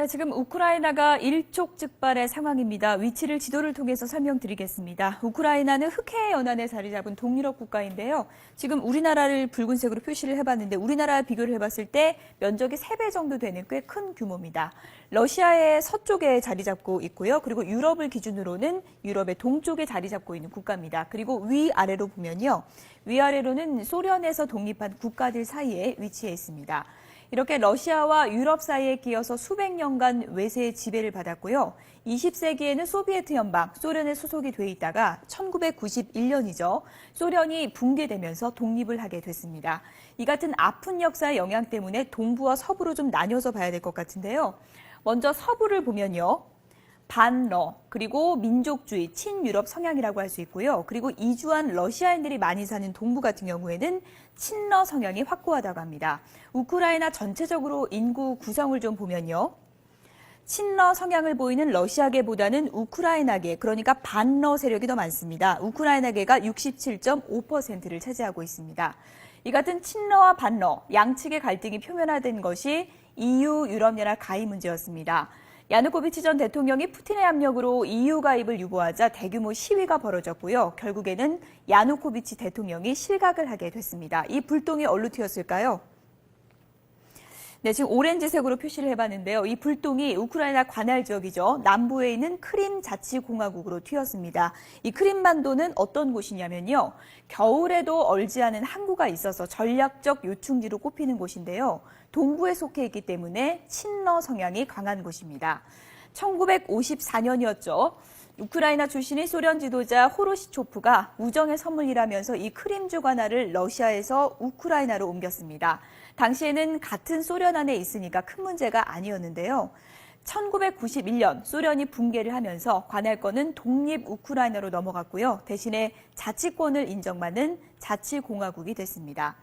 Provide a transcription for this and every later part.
네, 지금 우크라이나가 일촉즉발의 상황입니다. 위치를 지도를 통해서 설명드리겠습니다. 우크라이나는 흑해 연안에 자리 잡은 동유럽 국가인데요. 지금 우리나라를 붉은색으로 표시를 해봤는데 우리나라 비교를 해봤을 때 면적이 3배 정도 되는 꽤 큰 규모입니다. 러시아의 서쪽에 자리 잡고 있고요. 그리고 유럽을 기준으로는 유럽의 동쪽에 자리 잡고 있는 국가입니다. 그리고 위아래로 보면요. 위아래로는 소련에서 독립한 국가들 사이에 위치해 있습니다. 이렇게 러시아와 유럽 사이에 끼어서 수백 년간 외세의 지배를 받았고요. 20세기에는 소비에트 연방, 소련에 소속이 돼 있다가 1991년이죠. 소련이 붕괴되면서 독립을 하게 됐습니다. 이 같은 아픈 역사의 영향 때문에 동부와 서부로 좀 나뉘어서 봐야 될 것 같은데요. 먼저 서부를 보면요. 반러, 그리고 민족주의, 친유럽 성향이라고 할 수 있고요. 그리고 이주한 러시아인들이 많이 사는 동부 같은 경우에는 친러 성향이 확고하다고 합니다. 우크라이나 전체적으로 인구 구성을 좀 보면요. 친러 성향을 보이는 러시아계보다는 우크라이나계, 그러니까 반러 세력이 더 많습니다. 우크라이나계가 67.5%를 차지하고 있습니다. 이 같은 친러와 반러, 양측의 갈등이 표면화된 것이 EU 유럽연합 가입 문제였습니다. 야누코비치 전 대통령이 푸틴의 압력으로 EU 가입을 유보하자 대규모 시위가 벌어졌고요. 결국에는 야누코비치 대통령이 실각을 하게 됐습니다. 이 불똥이 어디로 튀었을까요? 네, 지금 오렌지색으로 표시를 해봤는데요. 이 불똥이 우크라이나 관할 지역이죠. 남부에 있는 크림 자치공화국으로 튀었습니다. 이 크림반도는 어떤 곳이냐면요. 겨울에도 얼지 않은 항구가 있어서 전략적 요충지로 꼽히는 곳인데요. 동부에 속해 있기 때문에 친러 성향이 강한 곳입니다. 1954년이었죠. 우크라이나 출신의 소련 지도자 호로시초프가 우정의 선물이라면서 이 크림 주관하를 러시아에서 우크라이나로 옮겼습니다. 당시에는 같은 소련 안에 있으니까 큰 문제가 아니었는데요. 1991년 소련이 붕괴를 하면서 관할권은 독립 우크라이나로 넘어갔고요. 대신에 자치권을 인정받는 자치공화국이 됐습니다.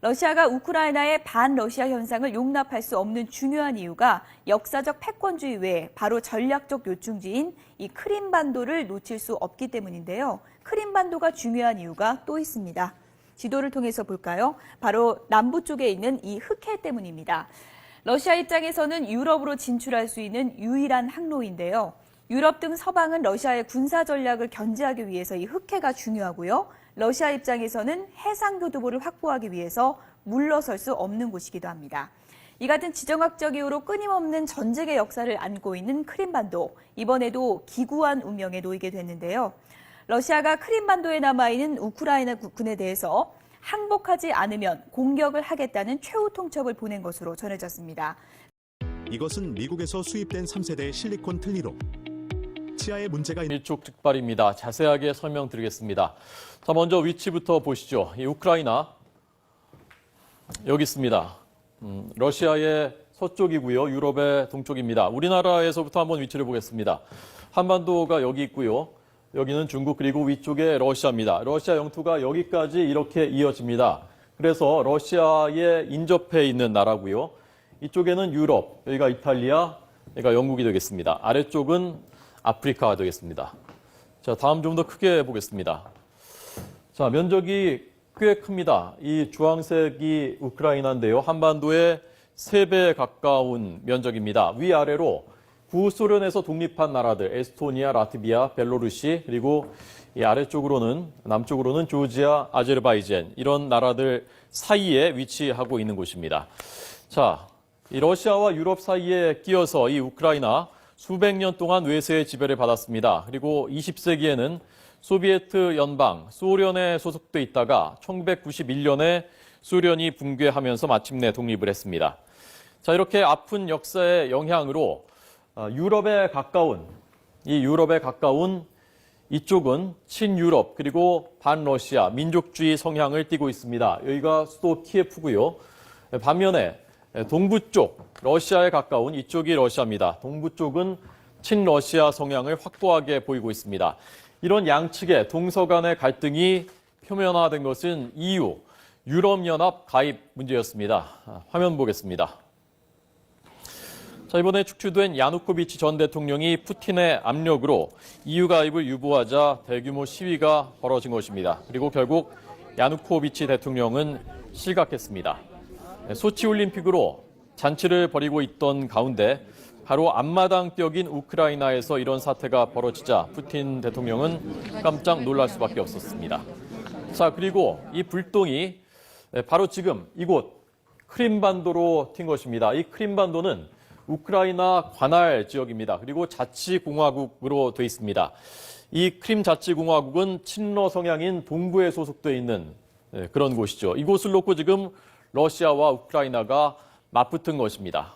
러시아가 우크라이나의 반러시아 현상을 용납할 수 없는 중요한 이유가 역사적 패권주의 외에 바로 전략적 요충지인 이 크림반도를 놓칠 수 없기 때문인데요. 크림반도가 중요한 이유가 또 있습니다. 지도를 통해서 볼까요? 바로 남부 쪽에 있는 이 흑해 때문입니다. 러시아 입장에서는 유럽으로 진출할 수 있는 유일한 항로인데요. 유럽 등 서방은 러시아의 군사 전략을 견제하기 위해서 이 흑해가 중요하고요. 러시아 입장에서는 해상교두보를 확보하기 위해서 물러설 수 없는 곳이기도 합니다. 이 같은 지정학적 이유로 끊임없는 전쟁의 역사를 안고 있는 크림반도, 이번에도 기구한 운명에 놓이게 됐는데요. 러시아가 크림반도에 남아있는 우크라이나 군에 대해서 항복하지 않으면 공격을 하겠다는 최후 통첩을 보낸 것으로 전해졌습니다. 이것은 미국에서 수입된 3세대 실리콘 틀니로 치아에 문제가 있는 일촉즉발입니다. 자세하게 설명드리겠습니다. 자, 먼저 위치부터 보시죠. 이 우크라이나 여기 있습니다. 러시아의 서쪽이고요. 유럽의 동쪽입니다. 우리나라에서부터 한번 위치를 보겠습니다. 한반도가 여기 있고요. 여기는 중국 그리고 위쪽에 러시아입니다. 러시아 영토가 여기까지 이렇게 이어집니다. 그래서 러시아에 인접해 있는 나라고요. 이쪽에는 유럽, 여기가 이탈리아, 여기가 영국이 되겠습니다. 아래쪽은 아프리카가 되겠습니다. 자, 다음 좀 더 크게 보겠습니다. 자, 면적이 꽤 큽니다. 이 주황색이 우크라이나인데요. 한반도의 3배 가까운 면적입니다. 위아래로 구소련에서 독립한 나라들, 에스토니아, 라트비아, 벨로루시, 그리고 이 남쪽으로는 조지아, 아제르바이잔, 이런 나라들 사이에 위치하고 있는 곳입니다. 자, 이 러시아와 유럽 사이에 끼어서 이 우크라이나 수백 년 동안 외세의 지배를 받았습니다. 그리고 20세기에는 소비에트 연방, 소련에 소속돼 있다가 1991년에 소련이 붕괴하면서 마침내 독립을 했습니다. 자, 이렇게 아픈 역사의 영향으로 유럽에 가까운 이쪽은 친유럽 그리고 반러시아 민족주의 성향을 띠고 있습니다. 여기가 수도 키예프고요. 반면에 동부 쪽 러시아에 가까운 이쪽이 러시아입니다. 동부 쪽은 친러시아 성향을 확고하게 보이고 있습니다. 이런 양측의 동서 간의 갈등이 표면화된 것은 EU, 유럽연합 가입 문제였습니다. 화면 보겠습니다. 자, 이번에 축출된 야누코비치 전 대통령이 푸틴의 압력으로 EU 가입을 유보하자 대규모 시위가 벌어진 것입니다. 그리고 결국 야누코비치 대통령은 실각했습니다. 소치 올림픽으로 잔치를 벌이고 있던 가운데 바로 앞마당격인 우크라이나에서 이런 사태가 벌어지자 푸틴 대통령은 깜짝 놀랄 수밖에 없었습니다. 자, 그리고 이 불똥이 바로 지금 이곳 크림반도로 튄 것입니다. 이 크림반도는 우크라이나 관할 지역입니다. 그리고 자치공화국으로 되어 있습니다. 이 크림 자치공화국은 친러 성향인 동부에 소속되어 있는 그런 곳이죠. 이곳을 놓고 지금 러시아와 우크라이나가 맞붙은 것입니다.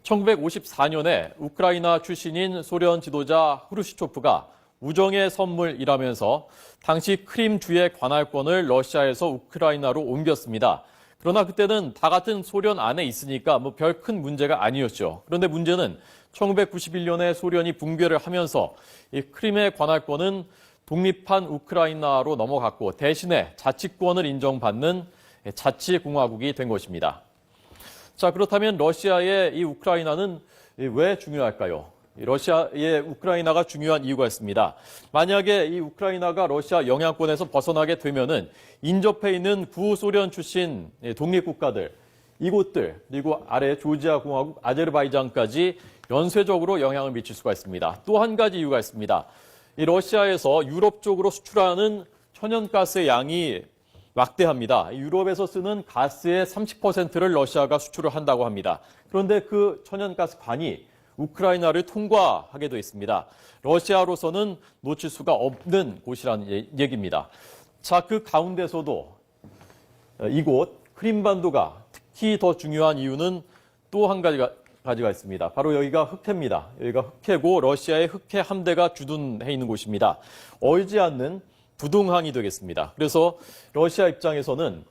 1954년에 우크라이나 출신인 소련 지도자 후르시초프가 우정의 선물이라면서 당시 크림주의 관할권을 러시아에서 우크라이나로 옮겼습니다. 그러나 그때는 다 같은 소련 안에 있으니까 별 큰 문제가 아니었죠. 그런데 문제는 1991년에 소련이 붕괴를 하면서 이 크림의 관할권은 독립한 우크라이나로 넘어갔고 대신에 자치권을 인정받는 자치공화국이 된 것입니다. 자, 그렇다면 러시아의 이 우크라이나는 왜 중요할까요? 러시아의 우크라이나가 중요한 이유가 있습니다. 만약에 이 우크라이나가 러시아 영향권에서 벗어나게 되면은 인접해 있는 구소련 출신 독립국가들, 이곳들, 그리고 아래 조지아 공화국, 아제르바이잔까지 연쇄적으로 영향을 미칠 수가 있습니다. 또 한 가지 이유가 있습니다. 이 러시아에서 유럽 쪽으로 수출하는 천연가스의 양이 막대합니다. 유럽에서 쓰는 가스의 30%를 러시아가 수출을 한다고 합니다. 그런데 그 천연가스 관이 우크라이나를 통과하게 되어 있습니다. 러시아로서는 놓칠 수가 없는 곳이라는 얘기입니다. 자, 그 가운데서도 이곳 크림반도가 특히 더 중요한 이유는 또 한 가지가 있습니다. 바로 여기가 흑해입니다. 여기가 흑해고 러시아의 흑해 함대가 주둔해 있는 곳입니다. 얼지 않는 부동항이 되겠습니다. 그래서 러시아 입장에서는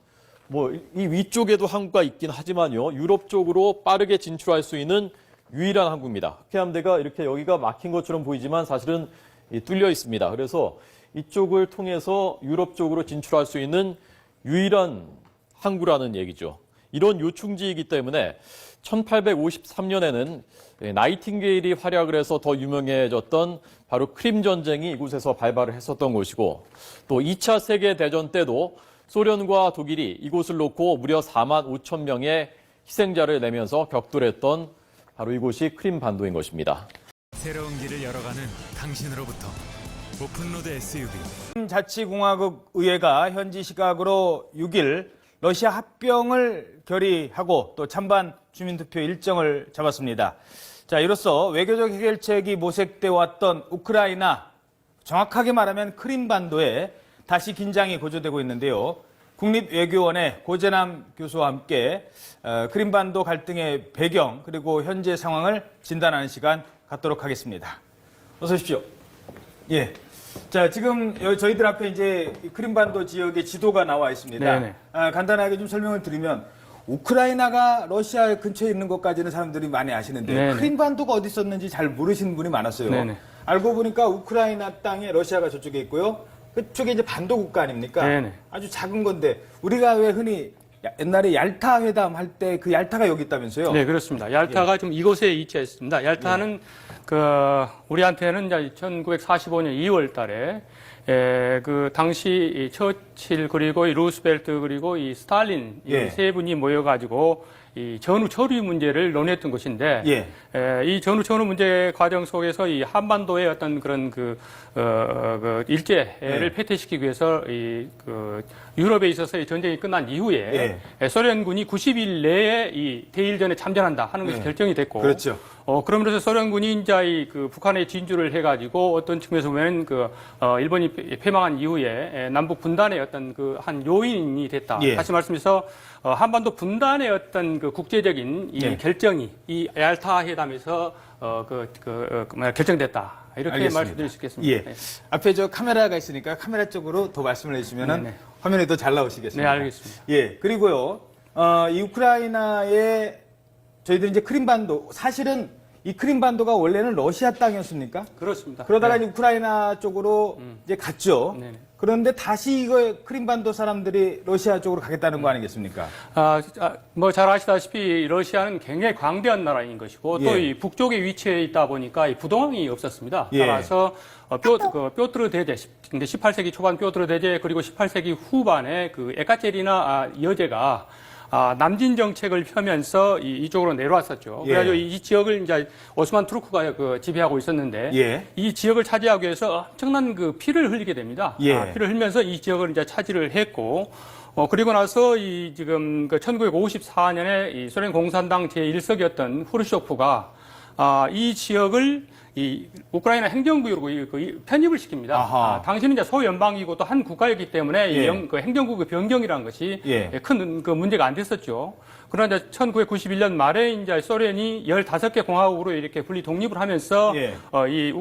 이 위쪽에도 항구가 있긴 하지만요. 유럽 쪽으로 빠르게 진출할 수 있는 유일한 항구입니다. 흑해함대가 이렇게 여기가 막힌 것처럼 보이지만 사실은 뚫려 있습니다. 그래서 이쪽을 통해서 유럽 쪽으로 진출할 수 있는 유일한 항구라는 얘기죠. 이런 요충지이기 때문에 1853년에는 나이팅게일이 활약을 해서 더 유명해졌던 바로 크림 전쟁이 이곳에서 발발을 했었던 곳이고 또 2차 세계대전 때도 소련과 독일이 이곳을 놓고 무려 4만 5천 명의 희생자를 내면서 격돌했던 바로 이곳이 크림반도인 것입니다. 새로운 길을 열어가는 당신으로부터 오픈로드 SUV. 자치공화국 의회가 현지 시각으로 6일 러시아 합병을 결의하고 또 찬반 주민투표 일정을 잡았습니다. 자, 이로써 외교적 해결책이 모색돼 왔던 우크라이나, 정확하게 말하면 크림반도에 다시 긴장이 고조되고 있는데요. 국립외교원의 고재남 교수와 함께 크림반도 갈등의 배경 그리고 현재 상황을 진단하는 시간 갖도록 하겠습니다. 어서 오십시오. 예. 자, 지금 저희들 앞에 이제 크림반도 지역의 지도가 나와 있습니다. 간단하게 좀 설명을 드리면 우크라이나가 러시아 근처에 있는 것까지는 사람들이 많이 아시는데 네네. 크림반도가 어디 있었는지 잘 모르시는 분이 많았어요. 네네. 알고 보니까 우크라이나 땅에 러시아가 저쪽에 있고요. 그쪽에 이제 반도 국가 아닙니까? 네네. 아주 작은 건데 우리가 왜 흔히 옛날에 얄타 회담 할 때 그 얄타가 여기 있다면서요? 네, 그렇습니다. 얄타가 지금 이곳에 위치했습니다. 얄타는 우리한테는 이제 1945년 2월 달에 그 당시 이 처칠 그리고 이 루스벨트 그리고 이 스탈린 이 세 분이 모여가지고 이 전후 처리 문제를 논의했던 것인데 이 전후 처리 문제 과정 속에서 이 한반도의 어떤 그런 그 일제를 패퇴시키기 위해서 그 유럽에 있어서 이 전쟁이 끝난 이후에 소련군이 90일 내에 이 대일전에 참전한다 하는 것이 결정이 됐고 그렇죠. 그러면서 소련군이 이제 그 북한에 진주를 해가지고 어떤 측면에서 보면 일본이 패망한 이후에 남북 분단의 어떤 그 한 요인이 됐다. 다시 말씀해서 한반도 분단의 어떤 그 국제적인 이 결정이 이 얄타 회담에서 결정됐다. 이렇게 알겠습니다. 말씀드릴 수 있겠습니다. 예. 앞에 저 카메라가 있으니까 카메라 쪽으로 더 말씀을 해주시면 화면에 더 잘 나오시겠습니다. 네, 알겠습니다. 예. 그리고요, 이 우크라이나의 저희들이 이제 크림반도, 사실은 이 크림반도가 원래는 러시아 땅이었습니까? 그렇습니다. 그러다가 이제 우크라이나 쪽으로 이제 갔죠. 네네. 그런데 다시 이거 크림반도 사람들이 러시아 쪽으로 가겠다는 거 아니겠습니까? 뭐 잘 아시다시피 러시아는 굉장히 광대한 나라인 것이고 또 이 북쪽에 위치해 있다 보니까 이 부동항이 없었습니다. 따라서 뾰트르 대제, 근데 18세기 초반 뾰트르 대제 그리고 18세기 후반에 그 에카체리나 여제가 남진 정책을 펴면서 이쪽으로 내려왔었죠. 그래가지고 이 지역을 이제 오스만 투르크가 지배하고 있었는데 이 지역을 차지하기 위해서 엄청난 그 피를 흘리게 됩니다. 피를 흘리면서 이 지역을 이제 차지를 했고 그리고 나서 지금 1954년에 이 소련 공산당 제1석이었던 후르쇼프가 이 지역을 이 우크라이나 행정구역으로 편입을 시킵니다. 당시는 이제 소연방이고 또 한 국가였기 때문에 그 행정구역 변경이라는 것이 큰 그 문제가 안 됐었죠. 그러나 이제 1991년 말에 이제 소련이 15개 공화국으로 이렇게 분리 독립을 하면서 이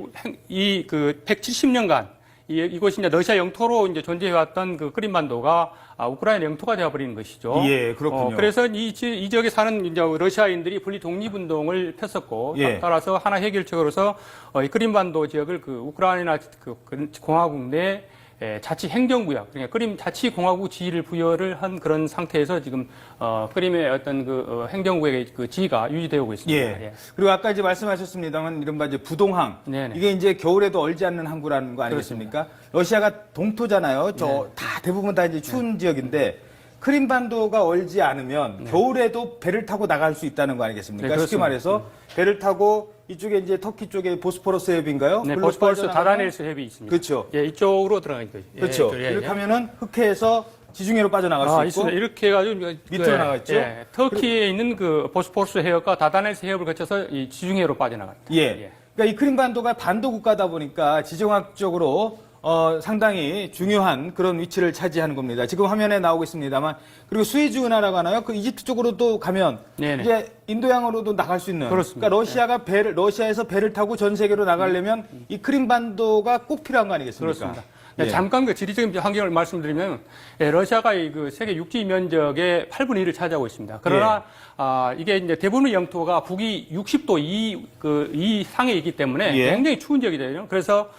170년간 이곳이 이제 러시아 영토로 이제 존재해왔던 그 크림반도가 우크라이나 영토가 되어버리는 것이죠. 예, 그렇군요. 그래서 이 지역에 사는 이제 러시아인들이 분리 독립운동을 폈었고, 따라서 하나 해결책으로서 이 크림반도 지역을 그 우크라이나 공화국 내 자치 행정구역, 그러니까 크림 자치 공화국 지위를 부여를 한 그런 상태에서 지금 크림의 어떤 그 행정구역의 그 지위가 유지되고 있습니다. 그리고 아까 이제 말씀하셨습니다만 이른바 이제 부동항 이게 이제 겨울에도 얼지 않는 항구라는 거 아니겠습니까? 러시아가 동토잖아요. 다 대부분 다 이제 추운 지역인데 크림반도가 얼지 않으면 겨울에도 배를 타고 나갈 수 있다는 거 아니겠습니까? 쉽게 말해서 배를 타고 이쪽에 이제 터키 쪽에 보스포러스 해협인가요? 네, 보스포러스 다다넬스 해협이 있습니다. 그렇죠. 이쪽으로 들어가는 거죠. 그렇죠. 이렇게 하면은 흑해에서 지중해로 빠져나갈 수 있고. 있습니다. 이렇게 해가지고 밑으로 나가있죠. 터키에 있는 그 보스포러스 해협과 다다넬스 해협을 거쳐서 이 지중해로 빠져나갑니다. 그러니까 이 크림반도가 반도 국가다 보니까 지정학적으로 상당히 중요한 그런 위치를 차지하는 겁니다. 지금 화면에 나오고 있습니다만 그리고 스웨즈 운하라고 하나요? 그 이집트 쪽으로도 가면 이제 인도양으로도 나갈 수 있는. 그렇습니다. 그러니까 러시아에서 배를 타고 전 세계로 나가려면 이 크림반도가 꼭 필요한 거 아니겠습니까? 그렇습니다. 잠깐 그 지리적인 환경을 말씀드리면 러시아가 그 세계 육지 면적의 8분의 1을 차지하고 있습니다. 그러나 이게 이제 대부분의 영토가 북위 60도 이상에 있기 때문에 굉장히 추운 지역이거든요. 그래서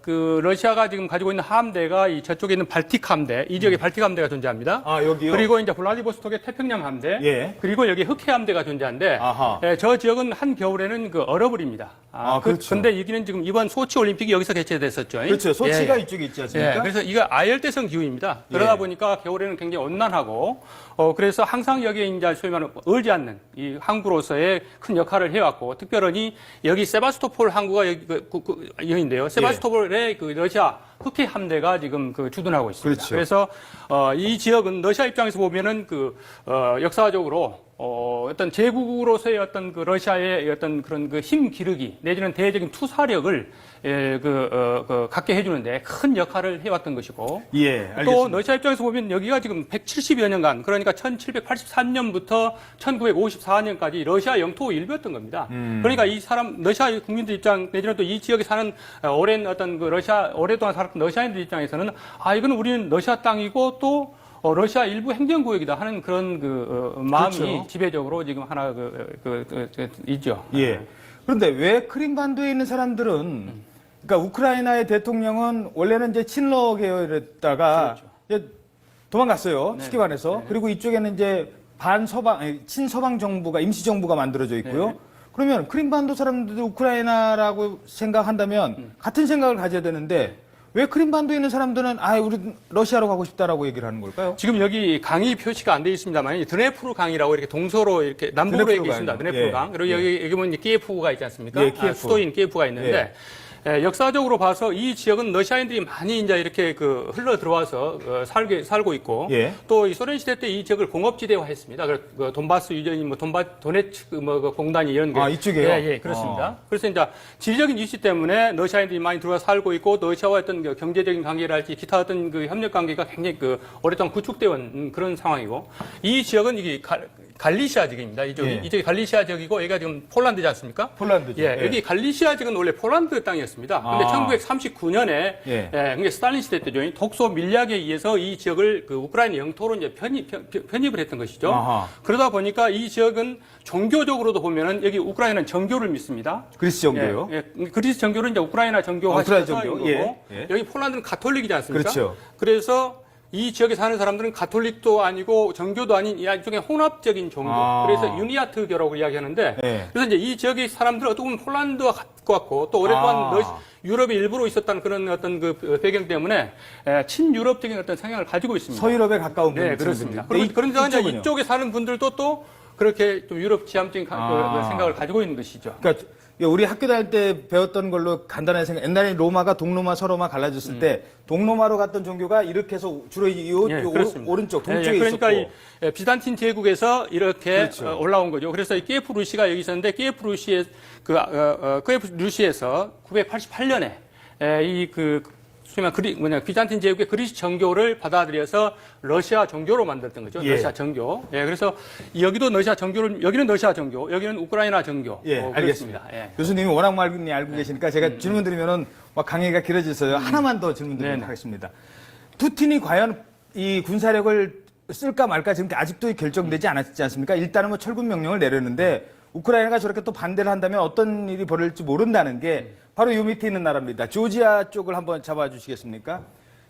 그 러시아가 지금 가지고 있는 함대가 이 저쪽에 있는 발틱 함대, 이 지역에 발틱 함대가 존재합니다. 여기요? 그리고 이제 블라디보스톡의 태평양 함대, 그리고 여기 흑해 함대가 존재하는데 저 지역은 한 겨울에는 얼어버립니다. 그렇죠. 근데 여기는 지금 이번 소치 올림픽이 여기서 개최됐었죠. 그렇죠. 소치가 이쪽에 있지 않습니까? 그래서 이거 아열대성 기후입니다. 그러다 보니까 겨울에는 굉장히 온난하고, 그래서 항상 여기에 이제 소위 말하는 얼지 않는 이 항구로서의 큰 역할을 해왔고, 특별히 여기 세바스토폴 항구가 여기인데요. 세바스토폴의 그 러시아 흑해 함대가 지금 주둔하고 있습니다. 그렇죠. 그래서 이 지역은 러시아 입장에서 보면은 역사적으로 어떤 제국으로서의 어떤 그 러시아의 어떤 그런 그 힘 기르기 내지는 대외적인 투사력을 갖게 해주는데 큰 역할을 해왔던 것이고 알겠습니다. 또 러시아 입장에서 보면 여기가 지금 170여 년간 그러니까 1783년부터 1954년까지 러시아 영토 일부였던 겁니다. 그러니까 이 러시아 국민들 입장 내지는 또 이 지역에 사는 오랜 어떤 오랫동안 살았던 러시아인들 입장에서는 이거는 우리는 러시아 땅이고 또 러시아 일부 행정구역이다 하는 그런 마음이 그렇죠. 지배적으로 지금 하나 있죠. 예. 그런데 왜 크림반도에 있는 사람들은, 그러니까 우크라이나의 대통령은 원래는 이제 친러 계열이었다가 이제 도망갔어요. 네. 쉽게 말해서. 네. 그리고 이쪽에는 이제 친서방 정부가, 임시정부가 만들어져 있고요. 네. 그러면 크림반도 사람들도 우크라이나라고 생각한다면 같은 생각을 가져야 되는데 왜 크림반도에 있는 사람들은 우리 러시아로 가고 싶다라고 얘기를 하는 걸까요? 지금 여기 강이 표시가 안 되어 있습니다만 드네프르 강이라고 이렇게 동서로 이렇게 남북으로 드네프르 이렇게 있습니다. 강이요. 드네프르 예. 강. 그리고 여기 보면 이제 키예프가 있지 않습니까? 예, 키예프. 수도인 키예프가 있는데 역사적으로 봐서 이 지역은 러시아인들이 많이 이제 이렇게 흘러 들어와서 살고 있고 예. 또 이 소련 시대 때 이 지역을 공업지대화했습니다. 그 돈바스 유전이 도네츠크 그 공단이 이런 게 이쪽에요? 예, 그렇습니다. 그래서 이제 지리적인 위치 때문에 러시아인들이 많이 들어와 살고 있고 러시아와 어떤 그 경제적인 관계랄지 기타 어떤 그 협력 관계가 굉장히 오랫동안 구축되어 온 그런 상황이고 이 지역은 이게 갈리시아 지역입니다. 이쪽이 갈리시아 지역이고 여기가 지금 폴란드지 않습니까? 폴란드죠. 예, 여기 갈리시아 지역은 원래 폴란드 땅이었습니다. 근데 1939년에 그게 스탈린 시대 때죠. 독소 밀약에 의해서 이 지역을 우크라이나 영토로 이제 편입을 했던 것이죠. 아하. 그러다 보니까 이 지역은 종교적으로도 보면은 여기 우크라이나는 정교를 믿습니다. 그리스 정도요? 그리스 정교는 이제 우크라이나 정교화 우크라이나 시켜서 정교. 거고 예. 여기 폴란드는 가톨릭이지 않습니까? 그렇죠. 그래서 이 지역에 사는 사람들은 가톨릭도 아니고 정교도 아닌 일종의 혼합적인 종교. 그래서 유니아트교라고 이야기하는데 그래서 이제 이 지역의 사람들은 어떻게 보면 폴란드와 같고 또 오랫동안 유럽의 일부로 있었다는 그런 어떤 그 배경 때문에 친유럽적인 어떤 성향을 가지고 있습니다. 서유럽에 가까운 분들. 네, 그렇습니다. 그런데 이제 이쪽에 사는 분들도 또 그렇게 좀 유럽 지향적인 생각을 가지고 있는 것이죠. 그러니까 우리 학교 다닐 때 배웠던 걸로 간단하게 생각. 옛날에 로마가 동로마, 서로마 갈라졌을 때 동로마로 갔던 종교가 이렇게 해서 주로 오른쪽 동쪽에 그러니까 있었고. 이 비잔틴 제국에서 이렇게 그렇죠. 올라온 거죠. 그래서 이 키예프 루시가 여기 있었는데 키예프 루시에서 988년에 비잔틴 제국의 그리스 정교를 받아들여서 러시아 정교로 만들었던 거죠. 예. 러시아 정교. 그래서 여기도 러시아 정교를 여기는 러시아 정교, 여기는 우크라이나 정교. 알겠습니다. 그렇습니다. 교수님이 워낙 많이 알고 계시니까 제가 질문 드리면은 막 강의가 길어져서요. 하나만 더 질문 드리도록 하겠습니다. 푸틴이 과연 이 군사력을 쓸까 말까 지금 아직도 결정되지 않았지 않습니까? 일단은 뭐 철군 명령을 내렸는데 우크라이나가 저렇게 또 반대를 한다면 어떤 일이 벌어질지 모른다는 게 바로 요 밑에 있는 나라입니다. 조지아 쪽을 한번 잡아주시겠습니까?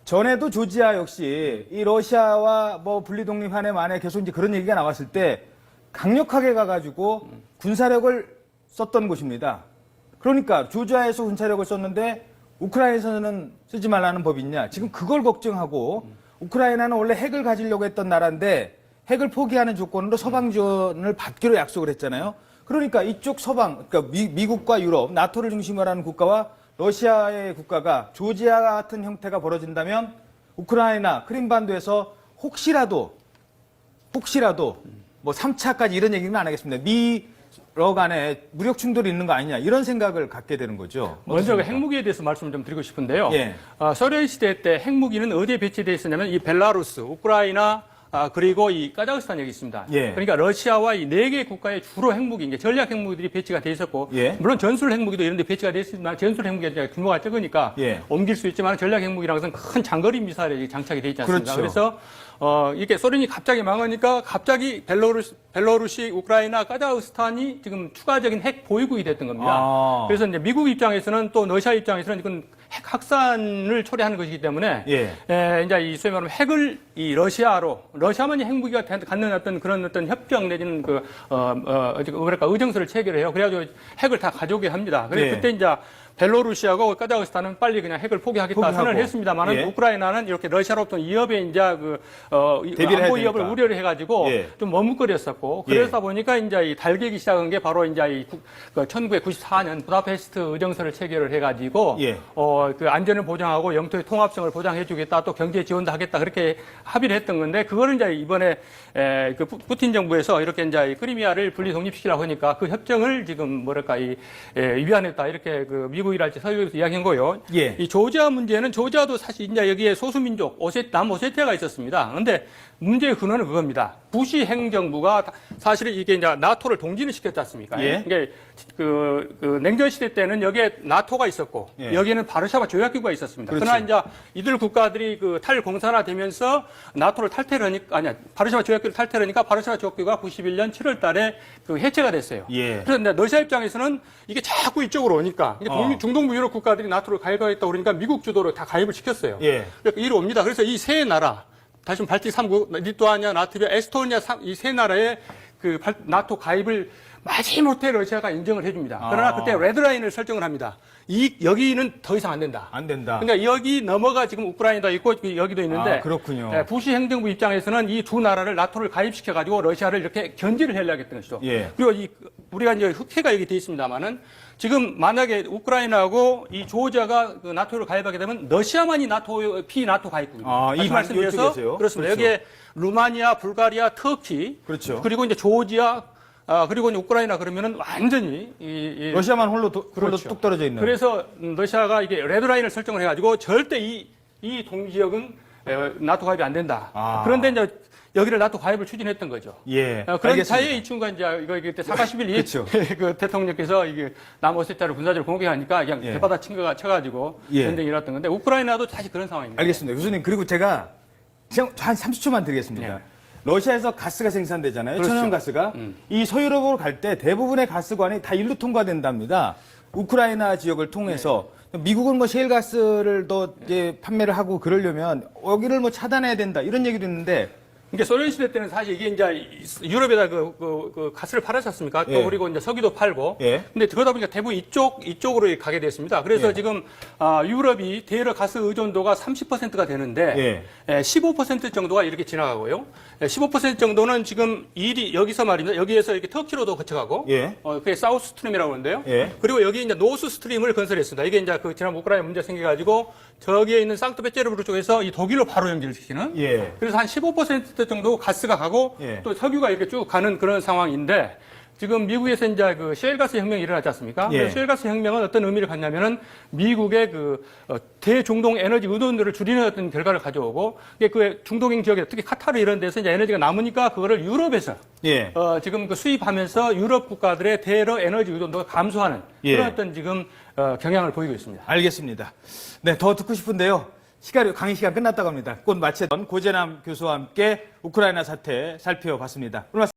전에도 조지아 역시 이 러시아와 뭐 분리독립한해 만에 계속 이제 그런 얘기가 나왔을 때 강력하게 가가지고 군사력을 썼던 곳입니다. 그러니까 조지아에서 군사력을 썼는데 우크라이나에서는 쓰지 말라는 법이 있냐? 지금 그걸 걱정하고 우크라이나는 원래 핵을 가지려고 했던 나라인데 핵을 포기하는 조건으로 서방 지원을 받기로 약속을 했잖아요. 그러니까 이쪽 서방, 그러니까 미국과 유럽, 나토를 중심으로 하는 국가와 러시아의 국가가 조지아 같은 형태가 벌어진다면 우크라이나, 크림반도에서 혹시라도 뭐 3차까지 이런 얘기는 안 하겠습니다. 미러 간에 무력 충돌이 있는 거 아니냐 이런 생각을 갖게 되는 거죠. 먼저 그 핵무기에 대해서 말씀을 좀 드리고 싶은데요. 예. 소련 시대 때 핵무기는 어디에 배치되어 있었냐면 이 벨라루스, 우크라이나, 그리고 이 카자흐스탄 여기 있습니다. 예. 그러니까 러시아와 이 4개 국가의 주로 핵무기, 이제 전략 핵무기들이 배치가 돼 있었고, 예. 물론 전술 핵무기도 이런 데 배치가 돼 있지만 전술 핵무기가 규모가 적으니까 예. 옮길 수 있지만 전략 핵무기라는 것은 큰 장거리 미사일이 장착이 돼 있지 않습니까? 그렇죠. 그래서 이렇게 소련이 갑자기 망하니까 갑자기 벨로루시, 우크라이나, 카자흐스탄이 지금 추가적인 핵 보유국이 됐던 겁니다. 그래서 이제 미국 입장에서는 또 러시아 입장에서는 이건 핵 확산을 초래하는 것이기 때문에 이제 이 소위 말하면 핵을 이 러시아만이 핵무기가 갖는 그런 협정 내지는 의정서를 체결해요. 그래가지고 핵을 다 가져오게 합니다. 그래서 그때 이제 벨로루시아하고 카자흐스탄은 빨리 그냥 핵을 포기하겠다 선언을 했습니다만은 우크라이나는 이렇게 러시아로부터 위협에 이제 안보 위협을 우려를 해가지고 좀 머뭇거렸었고 그러다 보니까 이제 이 달개기 시작한 게 바로 이제 1994년 부다페스트 의정서를 체결을 해가지고 그 안전을 보장하고 영토의 통합성을 보장해주겠다 또 경제 지원도 하겠다 그렇게 합의를 했던 건데 그거를 이제 이번에 그 푸틴 정부에서 이렇게 이제 크리미아를 분리 독립시키려고 하니까 그 협정을 지금 위반했다 이렇게 그 미국 미국이랄지 서유럽에서 이야기한 거요. 예. 이 조지아 문제는 조지아도 사실 이제 여기에 소수민족 남오세티아가 있었습니다. 그런데 문제의 근원은 그겁니다. 부시 행정부가 사실은 이게 이제 나토를 동진을 시켰지 않습니까? 예. 이게 그 냉전 시대 때는 여기에 나토가 있었고 예. 여기에는 바르샤바 조약기구가 있었습니다. 그렇지. 그러나 이제 이들 국가들이 그 탈공산화되면서 나토를 탈퇴를 하니까 바르샤바 조약기를 탈퇴를 하니까 바르샤바 조약기구가 91년 7월 달에 그 해체가 됐어요. 예. 그런데 러시아 입장에서는 이게 자꾸 이쪽으로 오니까 이게 중동부 유럽 국가들이 나토를 가입하겠다고 그러니까 미국 주도로 다 가입을 시켰어요. 예. 그러니까 이리 옵니다. 그래서 이 세 나라 다시 발틱 3국, 리투아니아, 라트비아, 에스토니아 이 세 나라의 그 나토 가입을 마지못해 러시아가 인정을 해줍니다. 그러나 그때 레드라인을 설정을 합니다. 여기는 더 이상 안 된다. 안 된다. 그러니까 여기 넘어가 지금 우크라이나도 있고 여기도 있는데 그렇군요. 부시 행정부 입장에서는 이 두 나라를 나토를 가입시켜가지고 러시아를 이렇게 견제를 하려고 했던 것이죠. 예. 그리고 우리가 이제 흑해가 여기 돼 있습니다만은 지금 만약에 우크라이나하고 이 조지아가 그 나토를 가입하게 되면 러시아만이 피나토 가입국입니다. 이 말씀드려서 이쪽에서요? 그렇습니다. 그렇죠. 여기에 루마니아, 불가리아, 터키, 그렇죠. 그리고 이제 조지아, 그리고 이제 우크라이나 그러면은 완전히 러시아만 홀로 그렇죠. 뚝 떨어져 있는. 그래서 러시아가 이게 레드라인을 설정을 해가지고 절대 이 동지역은 나토 가입이 안 된다. 그런데 이제 여기를 나토 가입을 추진했던 거죠. 예. 그런 알겠습니다. 사이에 이 친구가 이제 이거 그때 사카시빌리 그렇죠. 그 대통령께서 이게 남오세티아를 군사적으로 공격하니까 그냥 예. 대바다 쳐가지고 예. 전쟁이 일어났던 건데 우크라이나도 사실 그런 상황입니다. 알겠습니다. 교수님, 그리고 제가 그냥 한 30초만 드리겠습니다. 네. 러시아에서 가스가 생산되잖아요. 그렇죠. 천연가스가. 이 서유럽으로 갈 때 대부분의 가스관이 다 일로 통과된답니다. 우크라이나 지역을 통해서. 미국은 뭐 셰일가스를 더 이제 판매를 하고 그러려면 여기를 뭐 차단해야 된다. 이런 얘기도 있는데. 그러니까 소련 시대 때는 사실 이게 이제 유럽에다 그 가스를 팔았었습니까? 또 예. 그리고 이제 석유도 팔고. 예. 근데 그러다 보니까 대부분 이쪽으로 가게 됐습니다. 그래서 예. 지금 유럽이 대러 가스 의존도가 30%가 되는데 15% 정도가 이렇게 지나가고요. 15% 정도는 지금 여기서 말입니다. 여기에서 이렇게 터키로도 거쳐가고. 예. 그게 사우스 스트림이라고 하는데요. 예. 그리고 여기 이제 노스 스트림을 건설했습니다. 이게 이제 그 지난 우크라이나 문제 생겨가지고 저기에 있는 상트페테르부르크 쪽에서 이 독일로 바로 연결시키는. 예. 그래서 한 15% 정도 가스가 가고 예. 또 석유가 이렇게 쭉 가는 그런 상황인데 지금 미국에서 이제 그 셰일가스 혁명이 일어났지 않습니까? 예. 셰일가스 혁명은 어떤 의미를 갖냐면은 미국의 그 대중동 에너지 의존도를 줄이는 어떤 결과를 가져오고 이게 그 중동인 지역에 특히 카타르 이런 데서 이제 에너지가 남으니까 그거를 유럽에서 예. 지금 그 수입하면서 유럽 국가들의 대러 에너지 의존도가 감소하는 예. 그런 어떤 지금 경향을 보이고 있습니다. 알겠습니다. 네, 더 듣고 싶은데요. 강의 시간 끝났다고 합니다. 곧 마치던 고재남 교수와 함께 우크라이나 사태 살펴봤습니다. 오늘 말씀